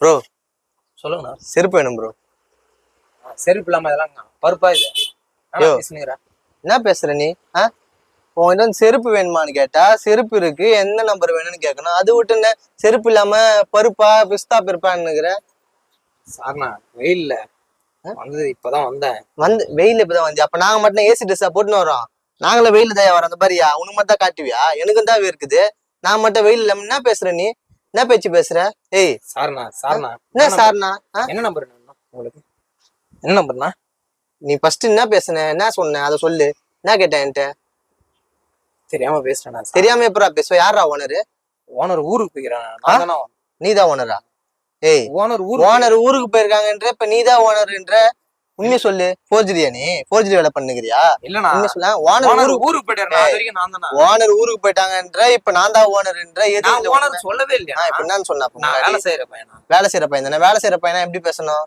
Bro சொல்லுங்கண்ணா. செருப்பு வேணும் ப்ரோ. செருப்பு இல்லாம இதெல்லாம் பருப்பா இது? என்ன பேசுற நீ? உன்கிட்ட வந்து செருப்பு வேணுமான்னு கேட்டா செருப்பு இருக்கு, எந்த நம்பர் வேணும்னு கேட்கணும். அது விட்டு என்ன செருப்பு இல்லாம பருப்பா பிஸ்தா பருப்பான்னுக்குற? சார்ண்ணா வெயில்ல வந்தது இப்பதான் வந்தேன். வெயில இப்பதான் வந்து அப்ப நாங்க மட்டும் ஏசி ட்ரெஸ்ஸா போட்டுன்னு வரோம். நாங்களும் வெயில தான் வரோம். அந்த மாதிரியா உனக்கு மட்டும் தான் காட்டுவியா? எனக்கும் தான் இருக்குது. நான் மட்டும் வெயில் இல்லாம என்ன பேசுற நீ? என்ன பேச்சு பேசுற? ஏய் சார்ண்ணா என்ன சார்ண்ணா? என்ன நம்பர் உங்களுக்கு? என்ன நம்பர்ண்ணா? நீ ஃபர்ஸ்ட் என்ன பேசுன, என்ன சொன்ன அதை சொல்லு. என்ன கேட்டேன் என்கிட்ட? தெரியாம பேசுறேன். தெரியாம எப்படா பேசுவ? யாரா ஓனரு? ஓனர் ஊருக்கு போய்க்கிறான். நீதான் ஓனரா? ஏய் ஓனர் ஊருக்கு போயிருக்காங்கன்ற, இப்ப நீதான் ஓனர்ன்ற. உண்மையை சொல்லு. போர்ஜரியா? நீ போர்ஜரி வேலை பண்ணுகிறியா? இல்லண்ணா உண்மையை சொல்ல. ஓனர் ஊருக்கு போயிட்டாரு. ஓனர் ஊருக்கு போயிட்டாங்கன்ற, இப்ப நான் தான் ஓனர்ன்ற. எது ஓனர் சொல்லவே இல்லையா? இப்ப என்னன்னு சொன்னா? வேலை செய்யற பையனா? வேலை செய்யற பையன் தானே. வேலை செய்யற பையனா எப்படி பேசணும்?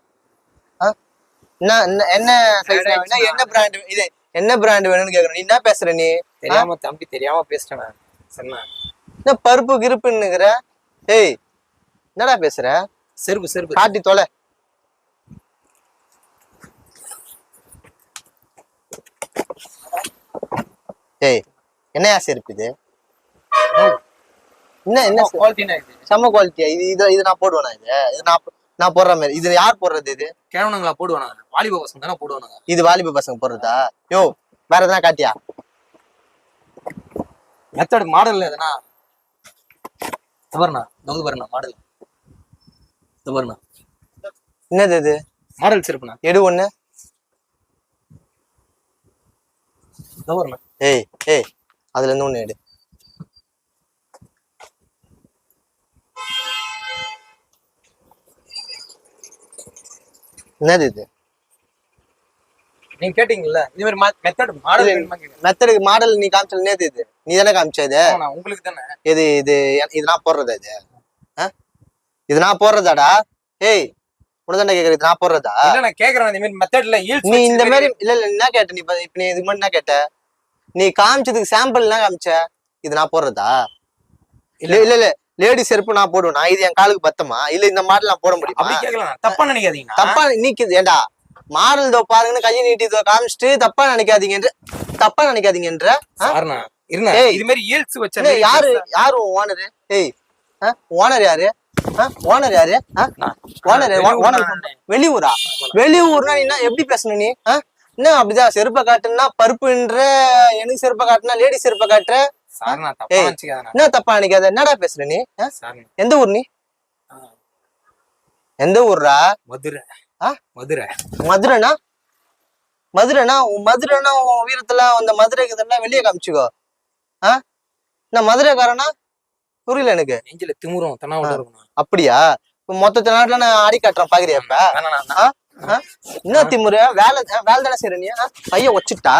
என்ன என்ன பிராண்ட் இது? என்ன பிராண்ட் வேணும்னு கேக்குறேன். நீ என்ன பேசுற? நீ தெரியாம தம்பி தெரியாம பேசுறேன். என்ன பருப்பு கிருப்புன்னுக்குற? ஏய் என்னடா பேசுற? செருப்பு காட்டி தொலை. ஏய் என்னையா செருப்பு இது? என்ன செம்ம குவாலிட்டியா? இது நான் போடுவேனா? இது நான் போடுற மாதிரி. இது யார் போடுறது? இது கேவனங்களா போடுவானுங்க. வாலிப பசங்க தானே போடுவானுங்க. இது வாலிப பசங்க போடுறதா? யோ வேற எதனா காட்டியா? மெத்தட் மாடல் எதுனா பாருண்ணா. மாடல் பாருண்ணா. என்னது இது? மாடல் செருப்புண்ணா. எடு ஒண்ணு. பாருண்ணா. ஏய் அதுல இருந்து ஒண்ணு எடு. என்னது இது? நீங்க கேட்டீங்கல்ல இந்த மாதிரி மெத்தடுக்கு மாடல் நீ காமிச்சல. நேத்து இது நீ தானே காமிச்ச? இது உங்களுக்கு தானே. இது நான் போடுறதா? இது நான் போடுறதாடா? ஏய் உனதானே கேக்குற? இது நான் போடுறதா? இல்ல நான் கேக்குறேன். இந்த மாதிரி மெத்தட்ல நீ இந்த மாதிரி இல்ல என்ன கேட்ட? நீ இப்ப நீ இதுக்கு முன்னாடி என்ன கேட்ட? நீ காமிச்சதுக்கு சாம்பிள் என்ன காமிச்ச? இது நான் போடுறதா? இல்ல லேடி செருப்பு நான் போடுவேனா? இது என் காலுக்கு பத்தமா? இல்ல இந்த மாடல் நான் போட முடியுமா? அப்படி கேட்கலாம். தப்பா நினைக்காதீங்க. தப்பா நீக்குது. ஏண்டா மாடல் இதோ பாருங்கன்னு கையை நீட்டி இதோ காமிச்சிட்டு தப்பா நினைக்காதீங்கன்ற. இது மாதிரி ஈல்ஸ் வச்ச யாரு ஓனர்? ஏய் ஓனர் யாரு? ஓனர் யாரு? ஓனர் வெளியூரா? வெளியூர்னா என்ன எப்படி பேசணும் நீ? என்ன அப்படிதான் செருப்பை காட்டுனா பருப்புன்ற, எனக்கு செருப்பை காட்டுனா லேடி செருப்பை காட்டுற. என்ன தப்பா நினைக்காத. என்னடா பேசுற நீ? எந்த ஊர்? நீ எந்த ஊர்ரா? மதுரைனா உன் வீரத்துல அந்த மதுரைக்கு இதெல்லாம் வெளியே காமிச்சுக்கோ. நான் மதுரைக்காரனா? புரியல எனக்கு. அப்படியா? மொத்த நாட்டுல நான் ஆடி காட்டுறேன் பாக்குறியா? இப்ப என்ன திமுரு? வேலை தானே செய்யற நீ? ஐயா வச்சுட்டா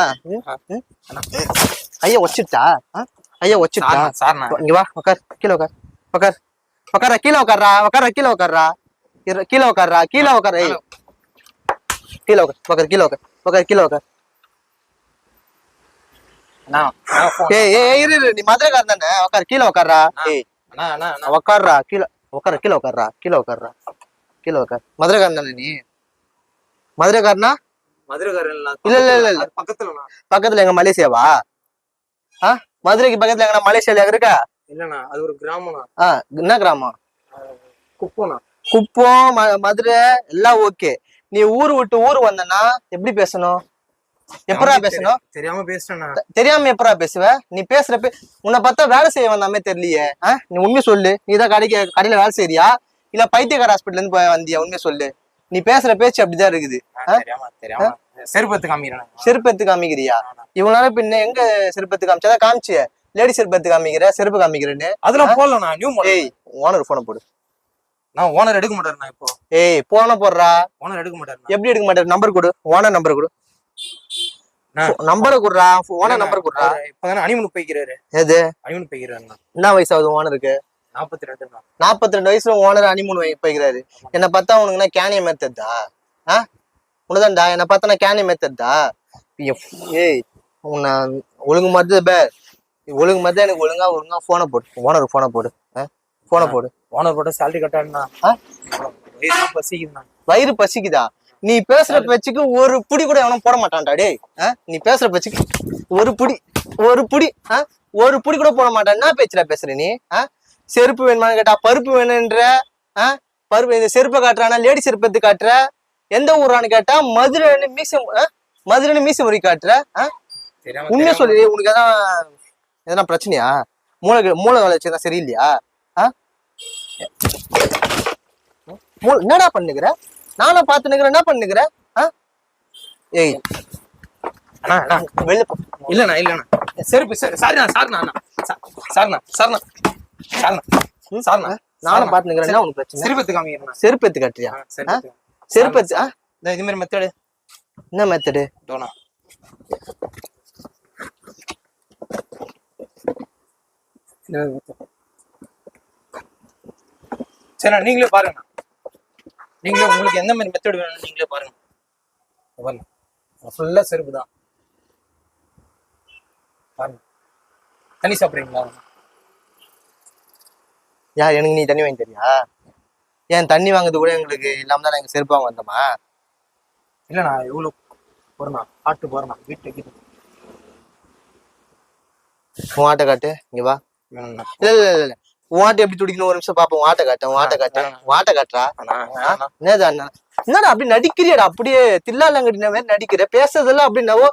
இங்க வா. உக்கார். கீழே உக்கார். கீழே உக்கார்றா. கீழே உக்கார். இரு நீ மதுரைக்காரன் தானே? உக்கார். கீழே உக்கார்றா. உக்கார்றா. கீழே உக்கார். மதுரைக்காரன் தானே நீ? மதுரைக்காரனா? இல்ல பக்கத்துல எங்க மலேசியாவா? மதுரைக்கு பக்கத்துல எங்க மலேசியால இருக்கா? இல்லண்ணா அது ஒரு கிராமம். என்ன கிராமம்? குப்பம் மதுரை எல்லாம் ஓகே. நீ ஊர் விட்டு ஊர் வந்தனா எப்படி பேசணும்? எப்படா பேசணும்? தெரியாம எப்படா பேசுவ? நீ பேசுறப்ப உன்னை பார்த்தா வேலை செய்ய வந்தாமே தெரியலையே. நீ உண்மையை சொல்லு. நீதான் கடையில வேலை செய்யறியா இல்ல பைத்தியக்கார ஹாஸ்பிட்டல் இருந்து வந்தியா? உண்மையை சொல்லு. நீ பேசுற பேச்சு அப்படிதான் இருக்குது. செருப்பத்து காமிக்கிறியா? இவனால பின்ன எங்க செருப்பத்து காமிச்சாதான் காமிச்சிய லேடி செருப்பத்து காமிக்கிற, செருப்பு காமிக்கிறேன்னு அதெல்லாம் போடலாம். ஓனர் போன போடு. நான் ஓனர் எடுக்க மாட்டேன். இப்போ போன போடுறா. ஓனர் எடுக்க மாட்டேன். எப்படி எடுக்க மாட்டேன்? நம்பர் கொடு. ஓனர் நம்பர் கொடு. நம்பரை குடுறா. ஓனர் நம்பர் குடுறா. இப்பதானே அனிமனுக்கு போய்க்கிறாரு. எது அனிமனுக்கு போய்க்கிறாரு? என்ன வயசு ஆகுது ஓனருக்கு? 42 வயசுல ஓனர் அனிமன் போய்க்கிறாரு. என்ன பார்த்தா உனக்குன்னா கேனிய மெத்ததா? உனதான்டா என்ன பார்த்தா கேனிய மெத்ததா? ஏய் உன்னை ஒழுங்கு மாதிரி எனக்கு ஒழுங்கா போனை போடு. ஓனர் போனை போடு. ஓனர் போட்டு சேலரி கட்டாருண்ணா. வயிறு பசிக்குதுண்ணா. வயிறு பசிக்குதா? நீ பேசுற பேச்சுக்கு ஒரு புடி கூட எவனும் போட மாட்டான்டா டேய். நீ பேசுற பேச்சுக்கு ஒரு புடி ஒரு புடி கூட போட மாட்டான். என்ன பேச்சுடா பேசுற நீ? செருப்பு வேணுமான்னு கேட்டா பருப்பு வேணுன்ற. பருப்பு இந்த செருப்பை காட்டுறானா லேடி செருப்பு எடுத்து காட்டுற. எந்த ஊரான்னு கேட்டா மதுரைன்னு மீச முறை காட்டுற. உண்மையா சொல்லி உனக்கு எதனா பிரச்சனையா? மூளை வளர்ச்சி தான் சரியில்லையா? என்னடா பண்ணுகிற? நானும் பாத்துனுக்குறேன். என்ன பண்ணுகிற? ஏய் அண்ணா அண்ணா வெளில இல்லண்ணா இல்லண்ணா செருப்பு சாரிண்ணா சாரிண்ணா அண்ணா சாரிண்ணா சாரிண்ணா சாரிண்ணா சாரிண்ணா நானும் பாத்துனுக்குறேன். என்ன உனக்கு பிரச்சனை? செருப்பு எடுத்து காமிக்கிறேண்ணா. செருப்பு எடுத்து காட்டுறியா? செருப்பு எடுத்து இது மாதிரி மெத்தடு. என்ன மெத்தடு? டோனா சரிண்ணா நீங்களே பாருங்கண்ணா. நீங்களே உங்களுக்கு எந்த மாதிரி மெத்தட் வேணும் நீங்களே பாருங்க. ஃபுல்லா செருப்பு தான் பாருங்க. தண்ணி சாப்பிடுறீங்களா? எனக்கு நீ தண்ணி வாங்கி தரியா? ஏன் தண்ணி வாங்குறது கூட எங்களுக்கு இல்லாம தான் எங்க செருப்பு வாங்க வந்தோமா? இல்லண்ணா எவ்வளவு போறண்ணா ஆட்டு போறண்ணா வீட்டுக்கு உன் ஆட்டை காட்டு. இங்க வா. வேணும்ண்ணா. இல்ல உன் ஆட்டை எப்படி துடிக்கணும் ஒரு நிமிஷம் பாப்போம். உன் ஆட்டை காட்டுறா. என்னடா அப்படி நடிக்கிறியடா? அப்படியே தில்லாலங்கடின மாதிரி நடிக்கிற. பேசுறதெல்லாம் அப்படின்னாவோ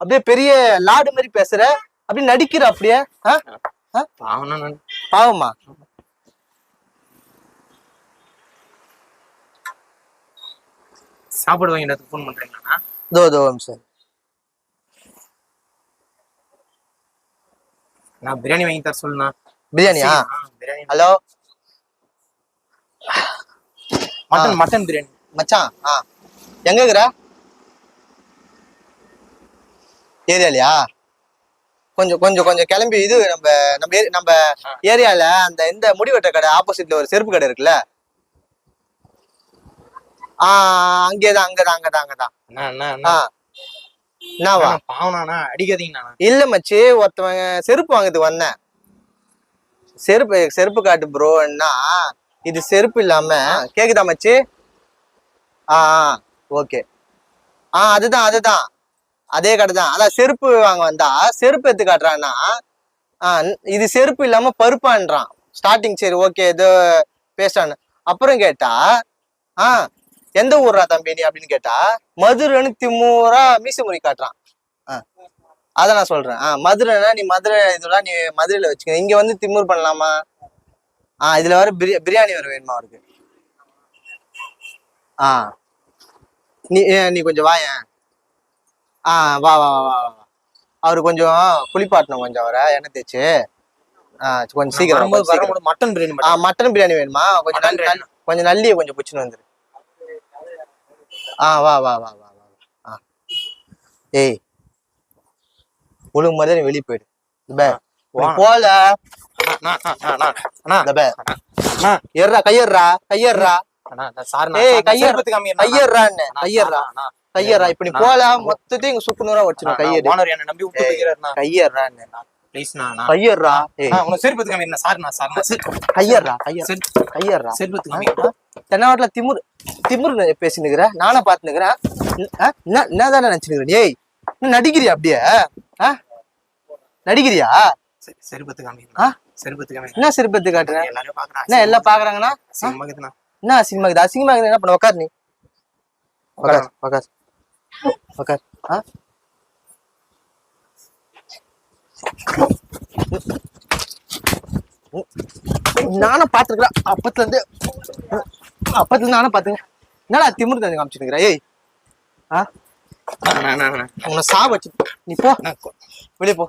அப்படியே பெரிய லாடு மாதிரி பேசுற. அப்படி நடிக்கிற அப்படியே. பாவமா? சாப்பாடு வாங்கிட்டு போன் பண்றீங்களா? தோ நிமிஷம். நான் பிரியாணி வாங்கி தர சொல்லுண்ணா. பிரியாணியா? ஹலோ மட்டன் பிரியாணி மச்சான். எங்க இருக்கிற? ஏரியாலயா? கொஞ்சம் கிளம்பி இது நம்ம ஏரியால அந்த இந்த முடிவெட்ட கடை ஆப்போசிட்ல ஒரு செருப்பு கடை இருக்குல்ல, அங்கேதான். என்னவா? பாவனாண்ணா அடிக்காதீங்கண்ணா. இல்ல மச்சி, ஒருத்தவங்க செருப்பு வாங்குறதுக்கு வந்தேன். செருப்பு காட்டு ப்ரோன்னா இது செருப்பு இல்லாம கேக்குதா மச்சி? ஓகே. அதுதான் அதே கடை தான். அதான் செருப்பு வாங்க வந்தா செருப்பு எடுத்து காட்டுறான்னா இது செருப்பு இல்லாம பருப்பான்றான் ஸ்டார்டிங். சரி ஓகே ஏதோ பேசுறான்னு. அப்புறம் கேட்டா எந்த ஊர்ரா தம்பி நீ அப்படின்னு கேட்டா மதுரைன்னு திமுறா மீச முறி காட்டுறான். அத நான் சொல்றேன். மதுரைனா நீ மதுரை இதெல்லாம் நீ மதுரையில வச்சுக்க. இங்க வந்து திமுர் பண்ணலாமா? இதுல வர பிரியாணி வர வேணுமா அவருக்கு? நீ கொஞ்சம் வாயேன். வா அவரு கொஞ்சம் குளிப்பாட்டணும். கொஞ்சம் அவரை எண்ணெய் தேய்ச்சு கொஞ்சம் சீக்கிரம் மட்டன் பிரியாணி. மட்டன் பிரியாணி வேணுமா? கொஞ்சம் நல்லிய கொஞ்சம் புச்சுன்னு வந்துரு. வா. ஏய் ஒழுங்கு மாதிரி வெளியே போயிடு. போல கையர்றா. இப்ப நீ போல மொத்தத்தையும் இங்க சுக்குநூறா வச்சிடும். தென்னாவட்டில திமுர் பேசினுக்குற. நானும் பாத்துனுக்குறேன். என்னதான் நினைச்சுக்கிறேன்? ஏய் நடிக்கிறியா? அப்படியே நடிக்கிறியா? என்ன செருப்பத்து காட்டுறேன்? என்ன எல்லாம் பாக்குறாங்கன்னா என்ன அசிங்கமாக்குது? அசிங்கமாக்குது என்ன பண்ண? உக்கார். நீ உக்கார். நானும் பாத்துக்கிறேன். அப்பத்துல இருந்து நானும் பாத்துக்கிறேன். என்னடா திமுரு தண்ணி காமிச்சுக்கிறா? ஏய் உன்னை சா வச்சு நீ போ. வெளியே போ.